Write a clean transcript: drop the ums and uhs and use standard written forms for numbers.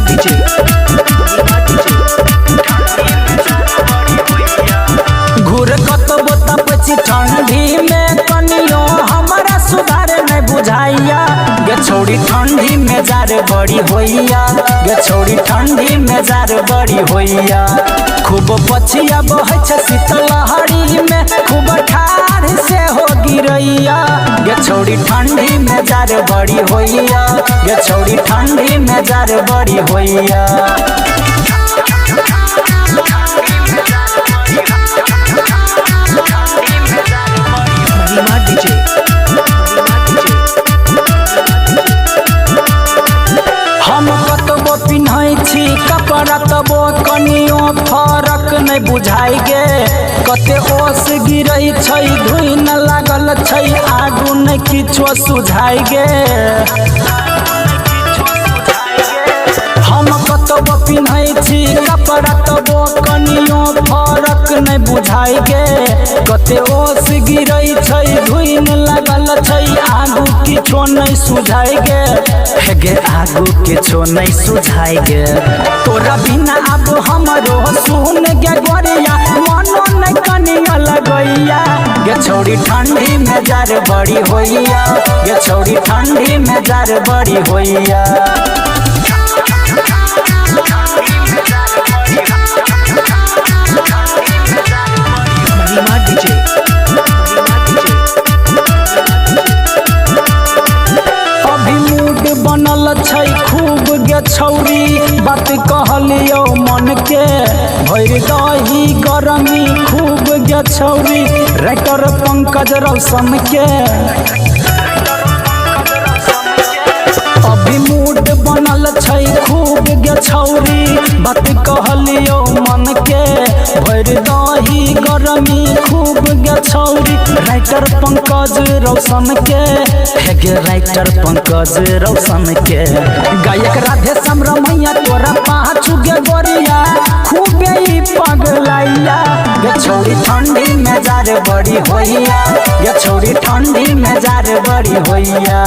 DJ घूर कतबो तपची ठंडी में कनियो हमारा सुधार नहीं बुझाइया गे छोड़ी ठंडी में जार बड़ी होइया गे छोड़ी ठंडी में जार बड़ी होइया खूब पछिया बहै छ शीतलहरी में खूब ठार से हो गिरैया गे छोड़ी ठंडी में जार बड़ी होइया गे छोड़ी ठंडी में जार बड़ी होइया डीजे हम कतबो पिन्है छी कपड़ा तबो कनियो फरक नहीं बुझाइ गे कते ओस गिरै छै धुई न लागल छै आगू नहीं किछो सुझाइ गे हम कतबो पिन्है छी कपड़ा तबो कनियो फरक नहीं बुझाइ गे कते ओस गिरै छै धुई न लागल छै आगू किछो नहीं सुझाइ गे हे गे आगू किछो नहीं सुझाइ गे तोरा बिना अब हमरो सुन गे गोरिया मनो नहीं कनिया लगैया गे छोड़ी ठंडी में जार बड़ी होइया गे छोड़ी ठंडी में जार बड़ी होइया डीजे अभी मूड बनल छै खूब गे छौरी बात कहलियो मन के भर दही गरमी खूब गे छौरी राइटर पंकज रौशन के अभी मूड बनल छै खूब गे छौरी बात कहलियो मन के भर दही गरमी खूब गे छौरी राइटर पंकज रौशन के हे गे राइटर पंकज रौशन के गायक राधे श्याम रमैया तोरा पाछू गे गोरिया खूबे ही पगलैया गे छोड़ी ठंडी में जार बड़ी होइया गे छोड़ी ठंडी में जार बड़ी होइया।